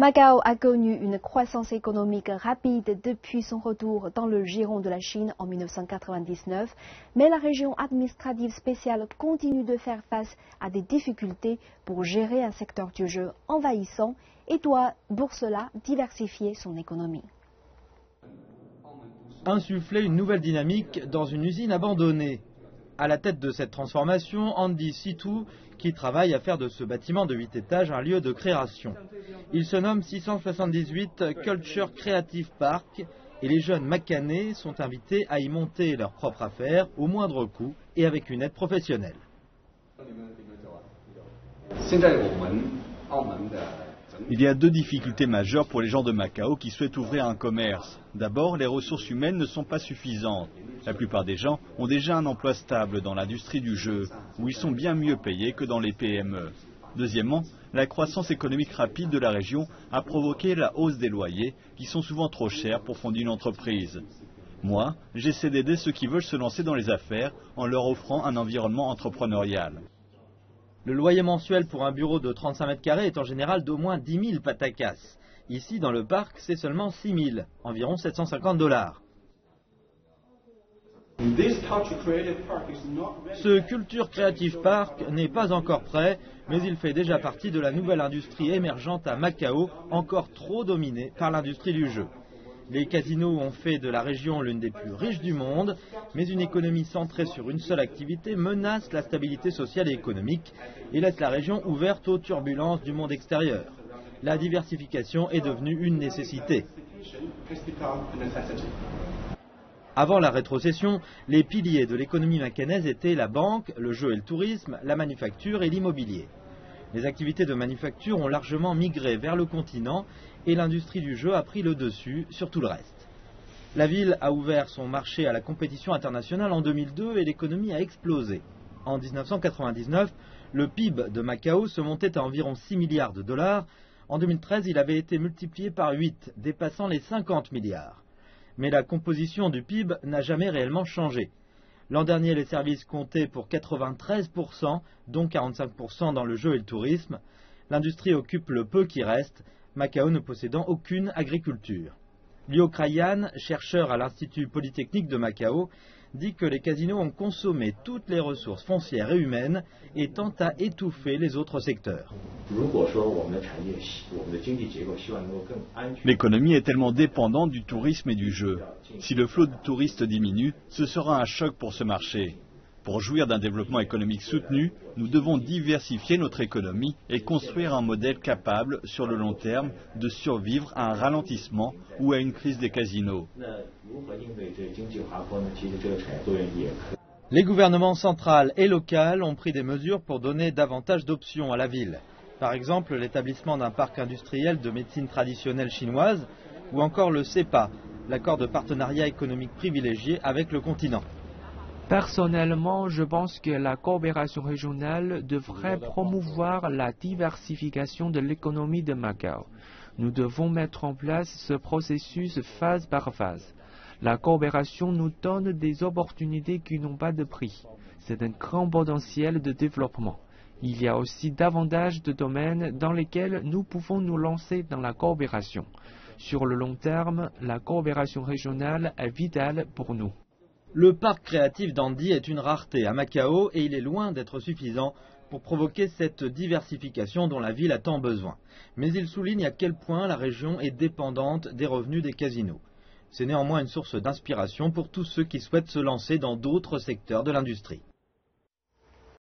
Macao a connu une croissance économique rapide depuis son retour dans le giron de la Chine en 1999, mais la région administrative spéciale continue de faire face à des difficultés pour gérer un secteur du jeu envahissant et doit pour cela diversifier son économie. Insuffler une nouvelle dynamique dans une usine abandonnée. À la tête de cette transformation, Andy Situ, qui travaille à faire de ce bâtiment de 8 étages un lieu de création. Il se nomme 678 Culture Creative Park et les jeunes macanais sont invités à y monter leurs propres affaires au moindre coût et avec une aide professionnelle. Il y a deux difficultés majeures pour les gens de Macao qui souhaitent ouvrir un commerce. D'abord, les ressources humaines ne sont pas suffisantes. La plupart des gens ont déjà un emploi stable dans l'industrie du jeu, où ils sont bien mieux payés que dans les PME. Deuxièmement, la croissance économique rapide de la région a provoqué la hausse des loyers, qui sont souvent trop chers pour fonder une entreprise. Moi, j'essaie d'aider ceux qui veulent se lancer dans les affaires en leur offrant un environnement entrepreneurial. Le loyer mensuel pour un bureau de 35 mètres carrés est en général d'au moins 10 000 patakas. Ici, dans le parc, c'est seulement 6 000, environ 750 $. Ce Culture Creative Park n'est pas encore prêt, mais il fait déjà partie de la nouvelle industrie émergente à Macao, encore trop dominée par l'industrie du jeu. Les casinos ont fait de la région l'une des plus riches du monde, mais une économie centrée sur une seule activité menace la stabilité sociale et économique et laisse la région ouverte aux turbulences du monde extérieur. La diversification est devenue une nécessité. Avant la rétrocession, les piliers de l'économie macanaise étaient la banque, le jeu et le tourisme, la manufacture et l'immobilier. Les activités de manufacture ont largement migré vers le continent et l'industrie du jeu a pris le dessus sur tout le reste. La ville a ouvert son marché à la compétition internationale en 2002 et l'économie a explosé. En 1999, le PIB de Macao se montait à environ 6 milliards de $. En 2013, il avait été multiplié par 8, dépassant les 50 milliards. Mais la composition du PIB n'a jamais réellement changé. L'an dernier, les services comptaient pour 93%, dont 45% dans le jeu et le tourisme. L'industrie occupe le peu qui reste, Macao ne possédant aucune agriculture. Liu Krayan, chercheur à l'Institut Polytechnique de Macao, dit que les casinos ont consommé toutes les ressources foncières et humaines et tentent à étouffer les autres secteurs. L'économie est tellement dépendante du tourisme et du jeu. Si le flot de touristes diminue, ce sera un choc pour ce marché. Pour jouir d'un développement économique soutenu, nous devons diversifier notre économie et construire un modèle capable, sur le long terme, de survivre à un ralentissement ou à une crise des casinos. Les gouvernements central et local ont pris des mesures pour donner davantage d'options à la ville. Par exemple, l'établissement d'un parc industriel de médecine traditionnelle chinoise ou encore le CEPA, l'accord de partenariat économique privilégié avec le continent. Personnellement, je pense que la coopération régionale devrait promouvoir la diversification de l'économie de Macao. Nous devons mettre en place ce processus phase par phase. La coopération nous donne des opportunités qui n'ont pas de prix. C'est un grand potentiel de développement. Il y a aussi davantage de domaines dans lesquels nous pouvons nous lancer dans la coopération. Sur le long terme, la coopération régionale est vitale pour nous. Le parc créatif d'Andy est une rareté à Macao et il est loin d'être suffisant pour provoquer cette diversification dont la ville a tant besoin. Mais il souligne à quel point la région est dépendante des revenus des casinos. C'est néanmoins une source d'inspiration pour tous ceux qui souhaitent se lancer dans d'autres secteurs de l'industrie.